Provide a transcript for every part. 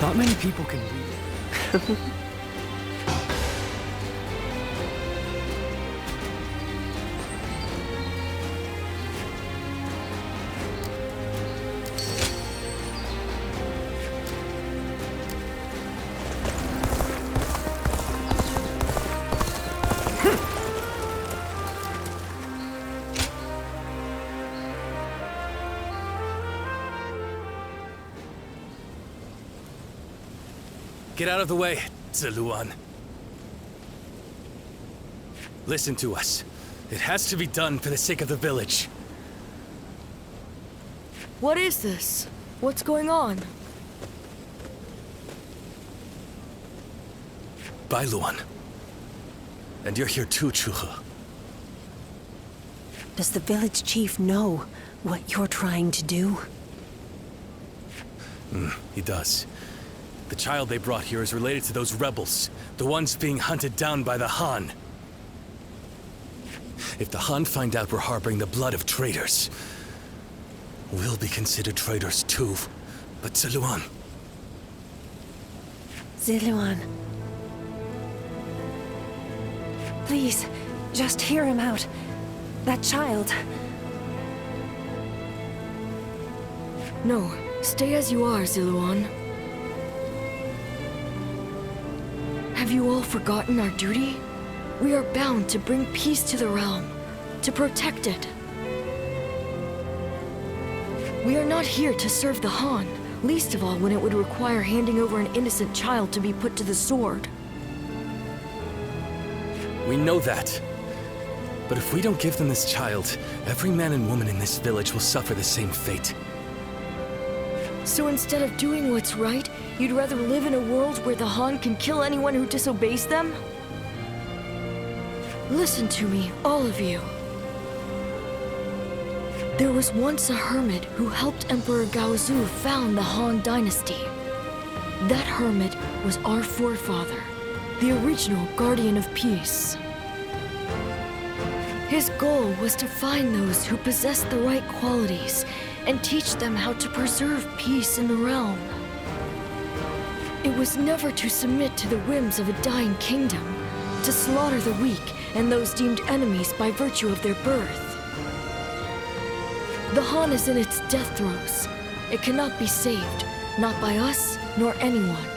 Not many people can read. Get out of the way, Ziluan. Listen to us. It has to be done for the sake of the village. What is this? What's going on? Bailuan. And you're here too, Chuha. Does the village chief know what you're trying to do? He does. The child they brought here is related to those rebels, the ones being hunted down by the Han. If the Han find out we're harboring the blood of traitors, we'll be considered traitors too. But Ziluan... Ziluan. Please, just hear him out. That child... No, stay as you are, Ziluan. Have you all forgotten our duty? We are bound to bring peace to the realm, to protect it. We are not here to serve the Han, least of all when it would require handing over an innocent child to be put to the sword. We know that. But if we don't give them this child, every man and woman in this village will suffer the same fate. So instead of doing what's right, you'd rather live in a world where the Han can kill anyone who disobeys them? Listen to me, all of you. There was once a hermit who helped Emperor Gaozu found the Han Dynasty. That hermit was our forefather, the original Guardian of Peace. His goal was to find those who possessed the right qualities and teach them how to preserve peace in the realm. It was never to submit to the whims of a dying kingdom, to slaughter the weak and those deemed enemies by virtue of their birth. The Han is in its death throes. It cannot be saved, not by us nor anyone.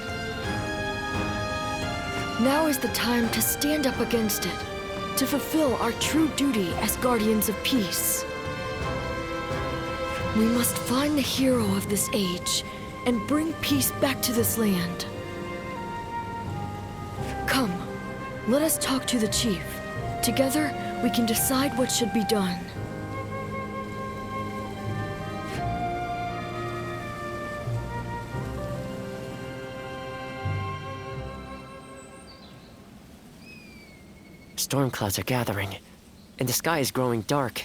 Now is the time to stand up against it, to fulfill our true duty as guardians of peace. We must find the hero of this age and bring peace back to this land. Come, let us talk to the chief. Together, we can decide what should be done. Storm clouds are gathering, and the sky is growing dark.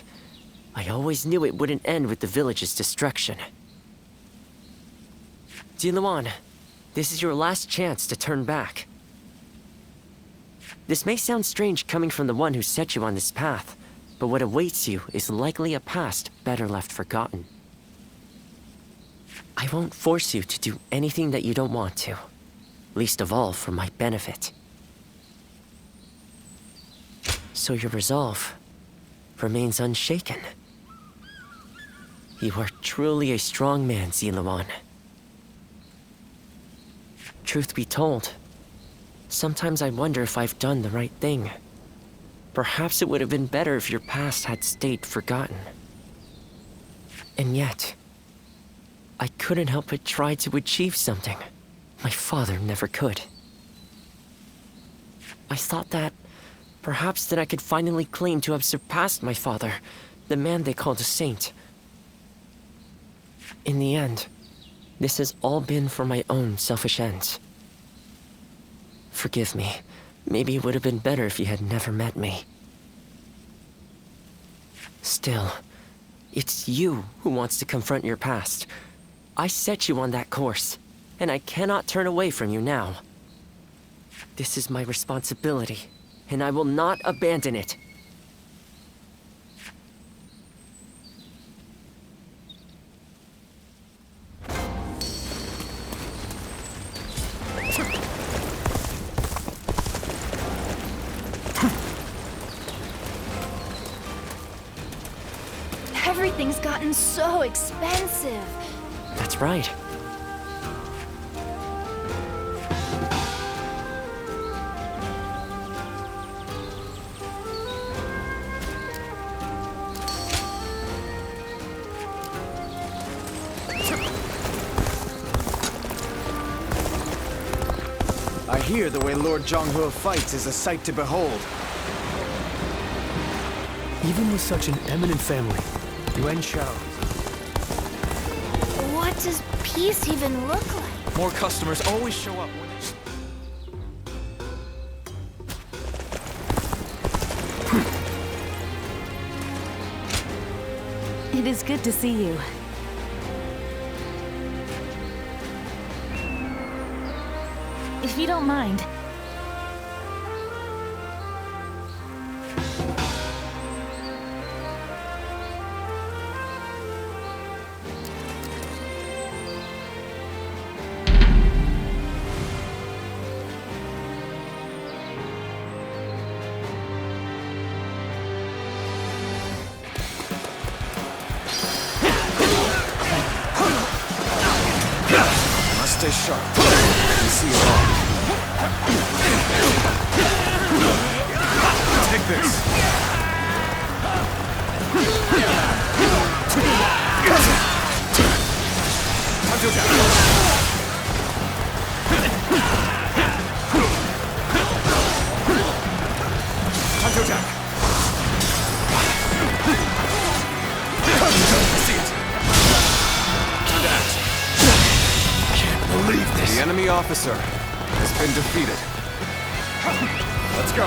I always knew it wouldn't end with the village's destruction. Ziluan, this is your last chance to turn back. This may sound strange coming from the one who set you on this path, but what awaits you is likely a past better left forgotten. I won't force you to do anything that you don't want to, least of all for my benefit. So your resolve remains unshaken. You are truly a strong man, Ziluan. Truth be told, sometimes I wonder if I've done the right thing. Perhaps it would have been better if your past had stayed forgotten. And yet, I couldn't help but try to achieve something my father never could. I thought that perhaps that I could finally claim to have surpassed my father, the man they called a saint. In the end, this has all been for my own selfish ends. Forgive me. Maybe it would have been better if you had never met me. Still, it's you who wants to confront your past. I set you on that course, and I cannot turn away from you now. This is my responsibility, and I will not abandon it. Everything's gotten so expensive. That's right. I hear the way Lord Zhonghe fights is a sight to behold. Even with such an eminent family, Yuan Shao. What does peace even look like? More customers always show up when It is good to see you. If you don't mind. Must stay sharp. You see it all. Take this. Time to attack. Time to attack. See it. That. Believe this. The enemy officer has been defeated. Let's go.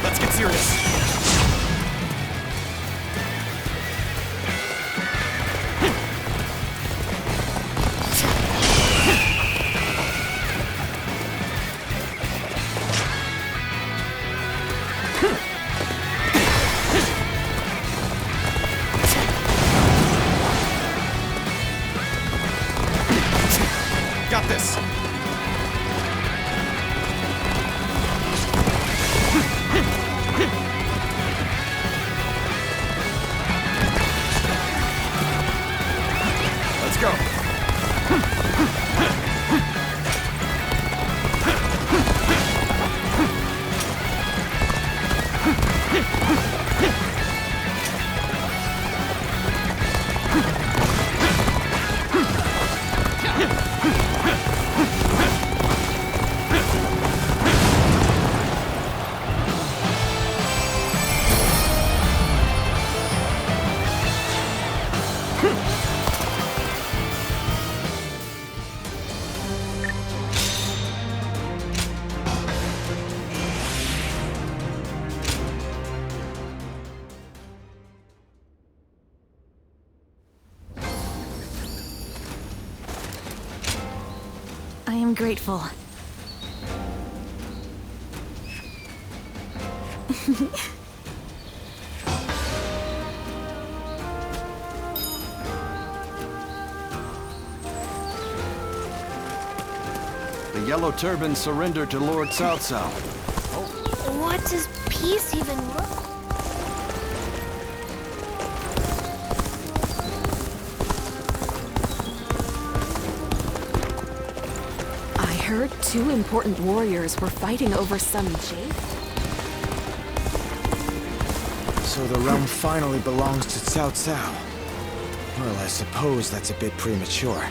Let's get serious. Got this. Let's go. I am grateful. The Yellow Turban surrendered to Lord Cao Cao. What does peace even look like? I heard two important warriors were fighting over some jade. So the realm finally belongs to Cao Cao. Well, I suppose that's a bit premature.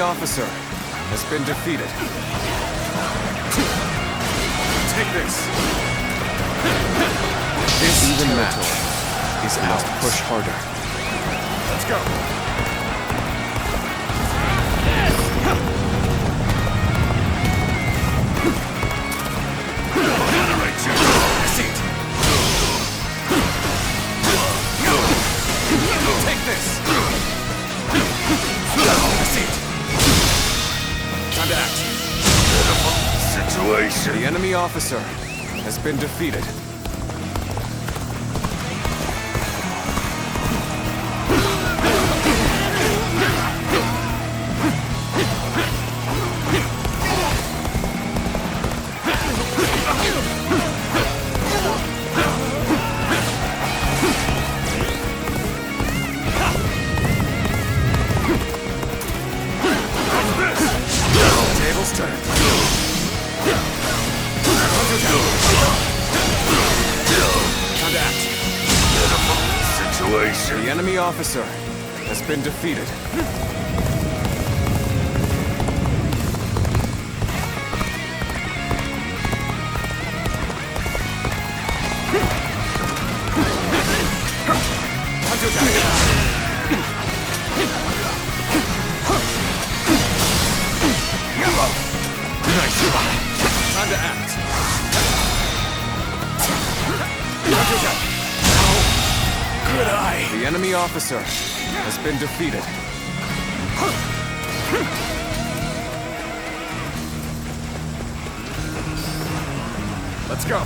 officer has been defeated. Take this. This even match is ours. Push harder. Let's go. Generate you. I see it. Take this. I see it. Time to act. Situation. The enemy officer has been defeated. Tables turn. Time to act. Situation. The enemy officer has been defeated. Time to act. Good eye. The enemy officer has been defeated. Let's go.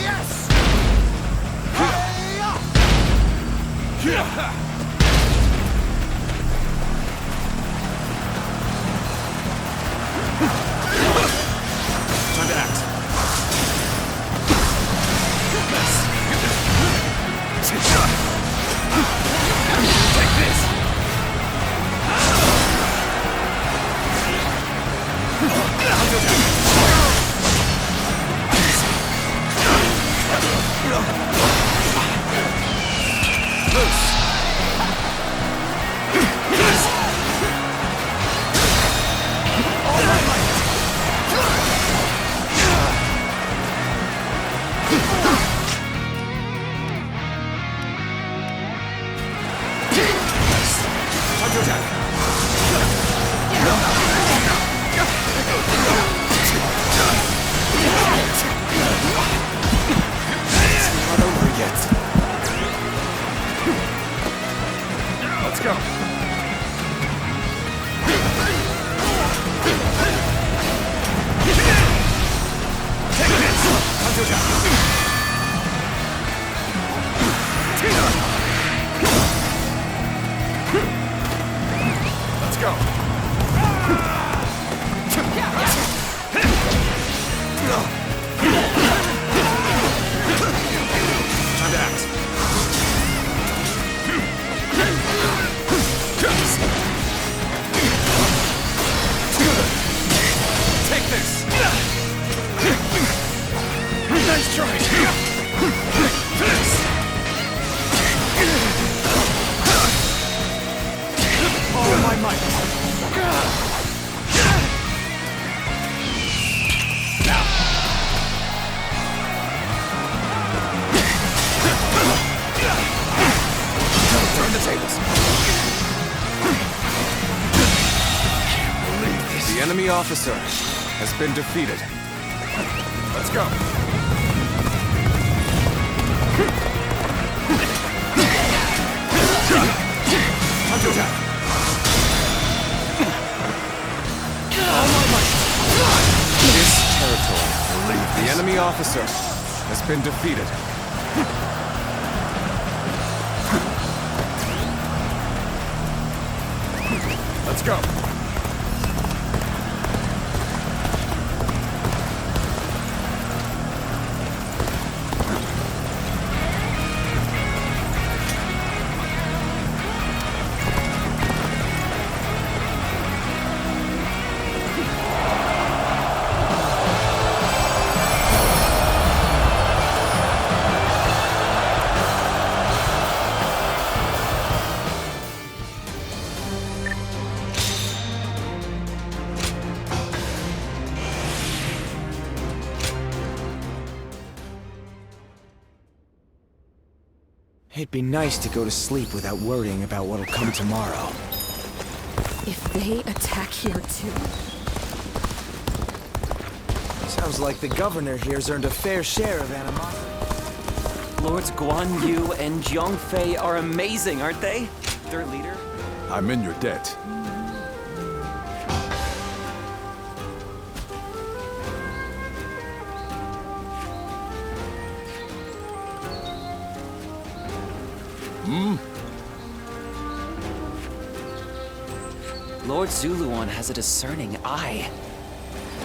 Yes! Yeah! Time to act. Take this. Let's go. Take this. Let's go. Time to act. Take this. Nice try. All my might. Now. Turn the tables. The enemy officer has been defeated. Let's go. Time to attack. All my might. This territory. The enemy officer has been defeated. Let's go. It'd be nice to go to sleep without worrying about what'll come tomorrow. If they attack here too... Sounds like the governor here's earned a fair share of animosity. Lords Guan Yu and Zhang Fei are amazing, aren't they? Their leader? I'm in your debt. Lord Zuluan has a discerning eye.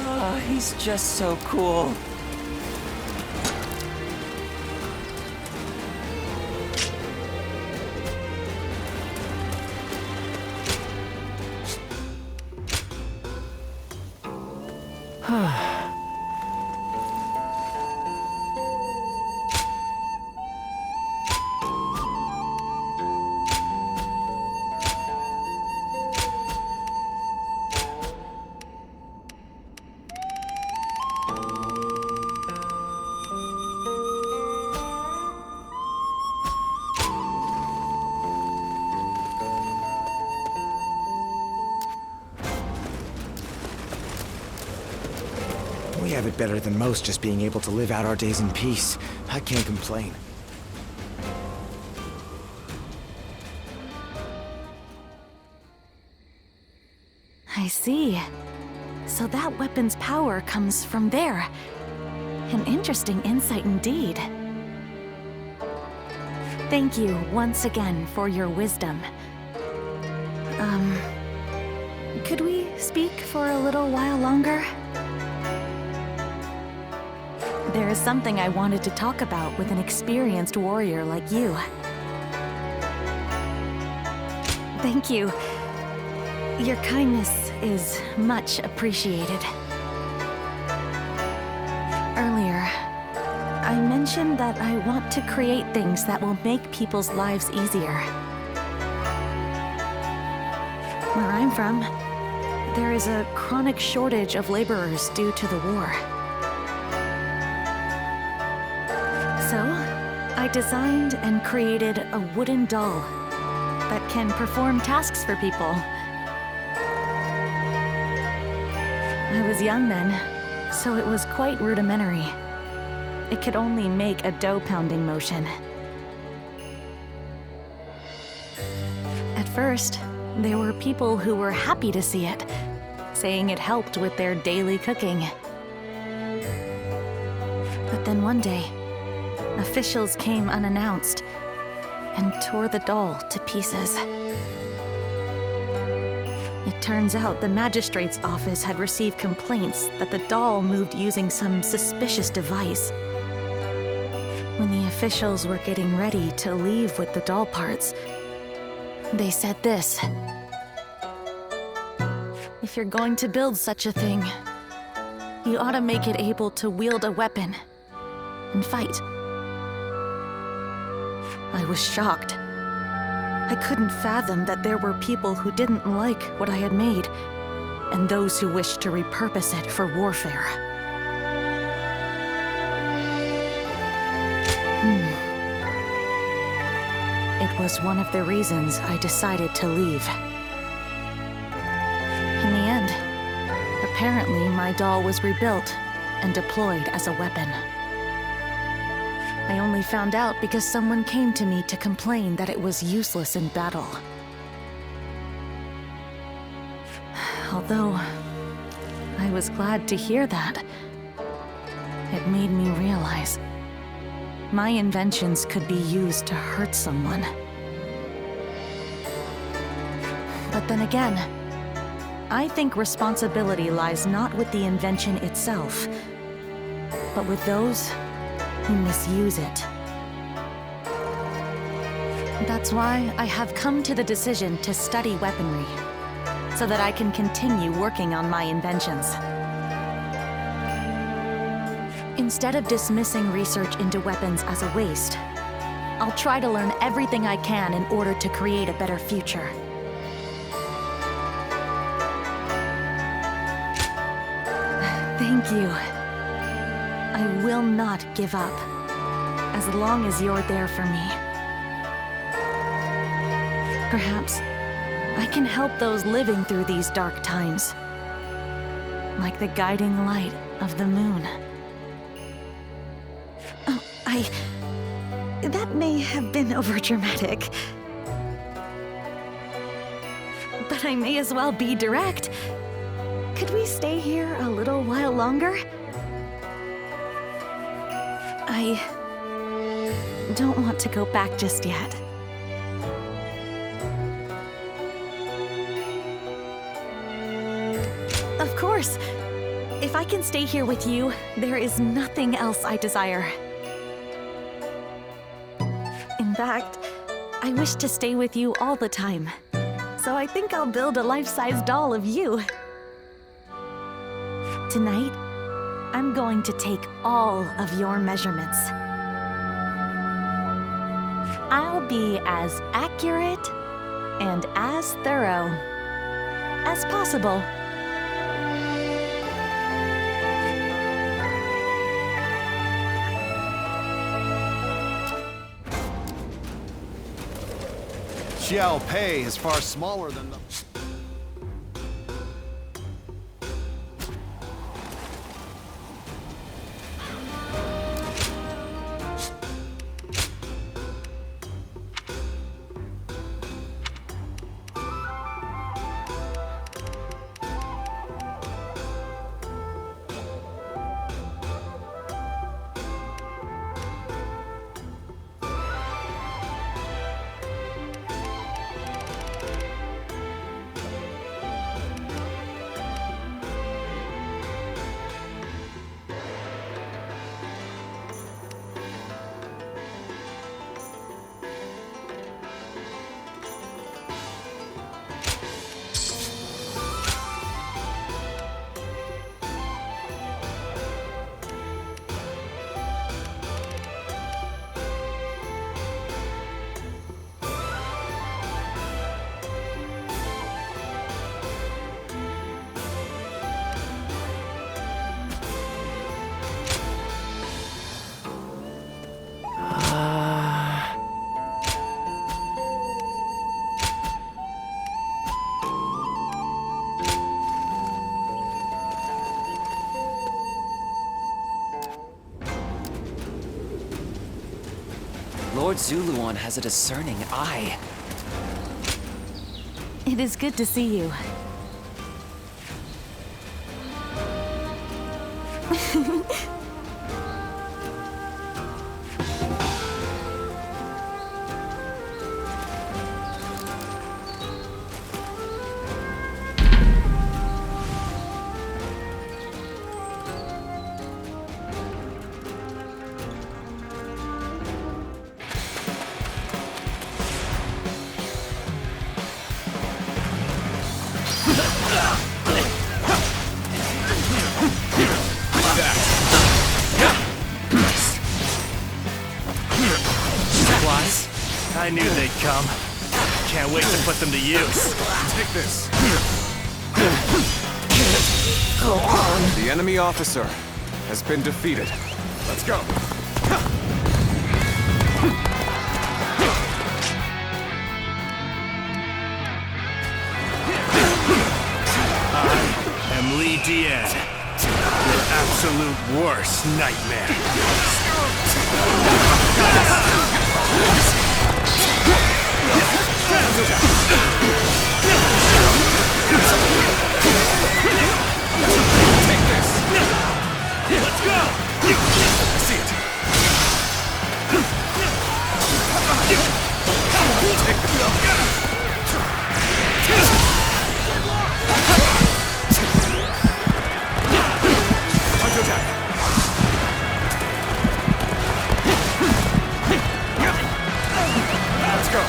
Ah, he's just so cool. We have it better than most just being able to live out our days in peace. I can't complain. I see. So that weapon's power comes from there. An interesting insight indeed. Thank you once again for your wisdom. Could we speak for a little while longer? There is something I wanted to talk about with an experienced warrior like you. Thank you. Your kindness is much appreciated. Earlier, I mentioned that I want to create things that will make people's lives easier. Where I'm from, there is a chronic shortage of laborers due to the war. So, I designed and created a wooden doll that can perform tasks for people. I was young then, so it was quite rudimentary. It could only make a dough-pounding motion. At first, there were people who were happy to see it, saying it helped with their daily cooking. But then one day, officials came unannounced and tore the doll to pieces. It turns out the magistrate's office had received complaints that the doll moved using some suspicious device. When the officials were getting ready to leave with the doll parts, they said this: "If you're going to build such a thing, you ought to make it able to wield a weapon and fight." I was shocked. I couldn't fathom that there were people who didn't like what I had made, and those who wished to repurpose it for warfare. It was one of the reasons I decided to leave. In the end, apparently my doll was rebuilt and deployed as a weapon. I only found out because someone came to me to complain that it was useless in battle. Although I was glad to hear that, it made me realize my inventions could be used to hurt someone. But then again, I think responsibility lies not with the invention itself, but with those who misuse it. That's why I have come to the decision to study weaponry, so that I can continue working on my inventions. Instead of dismissing research into weapons as a waste, I'll try to learn everything I can in order to create a better future. Thank you. I will not give up, as long as you're there for me. Perhaps I can help those living through these dark times. Like the guiding light of the moon. Oh, that may have been overdramatic. But I may as well be direct. Could we stay here a little while longer? I don't want to go back just yet. Of course. If I can stay here with you, there is nothing else I desire. In fact, I wish to stay with you all the time. So I think I'll build a life-size doll of you. Tonight, I'm going to take all of your measurements. I'll be as accurate and as thorough as possible. Xiao Pei is far smaller than the... Lord Zuluan has a discerning eye. It is good to see you. I knew they'd come. Can't wait to put them to use. Take this. Go on. The enemy officer has been defeated. Let's go. I am Li Dian, your absolute worst nightmare. Take this. Let's go! I see it. Take this. Counterattack. Let's go.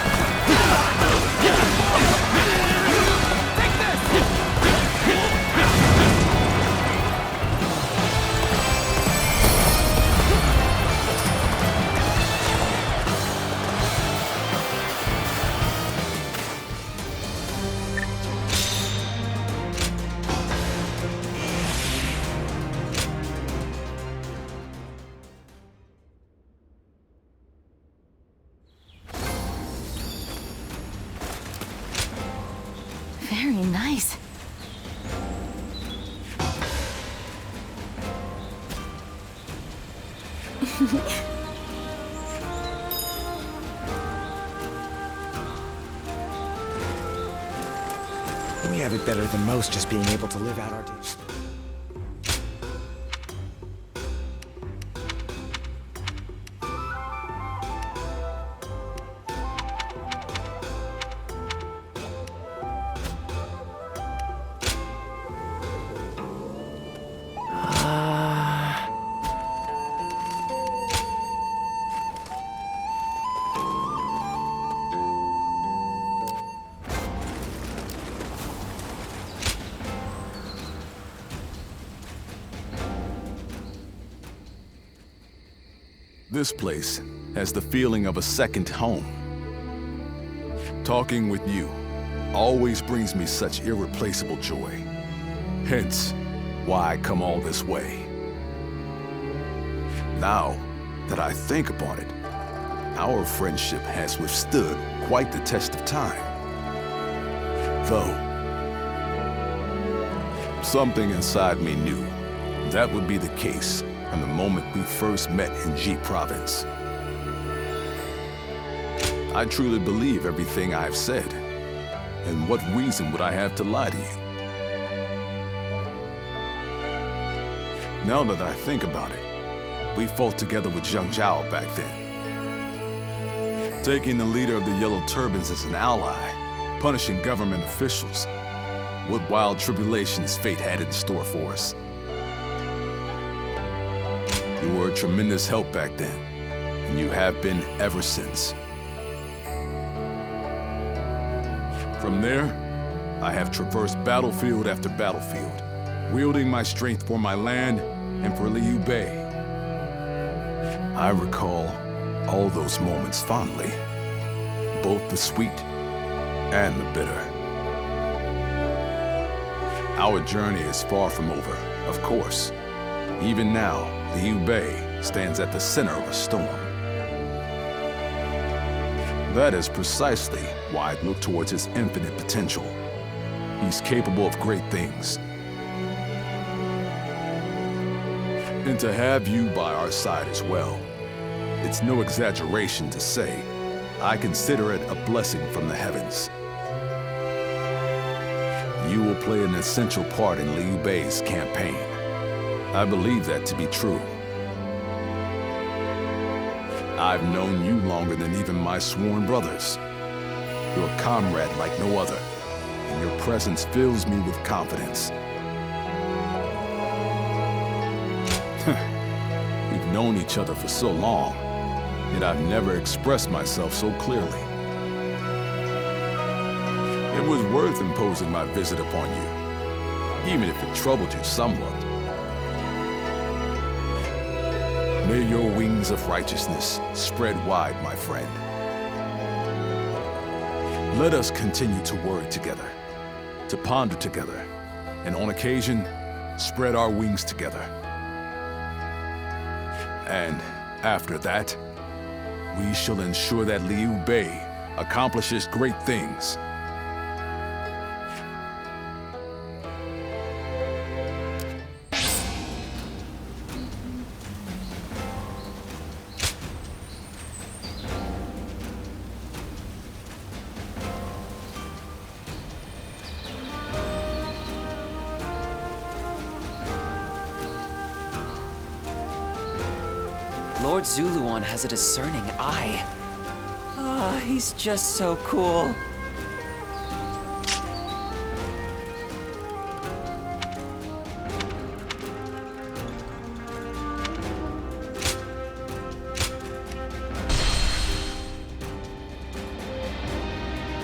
nice. We have it better than most just being able to live out our days. This place has the feeling of a second home. Talking with you always brings me such irreplaceable joy. Hence, why I come all this way. Now that I think about it, our friendship has withstood quite the test of time. Though, something inside me knew that would be the case from the moment we first met in G Province. I truly believe everything I've said. And what reason would I have to lie to you? Now that I think about it, we fought together with Zheng Zhao back then. Taking the leader of the Yellow Turbans as an ally, punishing government officials. What wild tribulations fate had in store for us. You were a tremendous help back then, and you have been ever since. From there, I have traversed battlefield after battlefield, wielding my strength for my land and for Liu Bei. I recall all those moments fondly, both the sweet and the bitter. Our journey is far from over, of course. Even now, Liu Bei stands at the center of a storm. That is precisely why I look towards his infinite potential. He's capable of great things. And to have you by our side as well, it's no exaggeration to say, I consider it a blessing from the heavens. You will play an essential part in Liu Bei's campaign. I believe that to be true. I've known you longer than even my sworn brothers. You're a comrade like no other, and your presence fills me with confidence. We've known each other for so long, yet I've never expressed myself so clearly. It was worth imposing my visit upon you, even if it troubled you somewhat. May your wings of righteousness spread wide, my friend. Let us continue to work together, to ponder together, and on occasion, spread our wings together. And after that, we shall ensure that Liu Bei accomplishes great things. Lord Zuluan has a discerning eye. Ah, he's just so cool.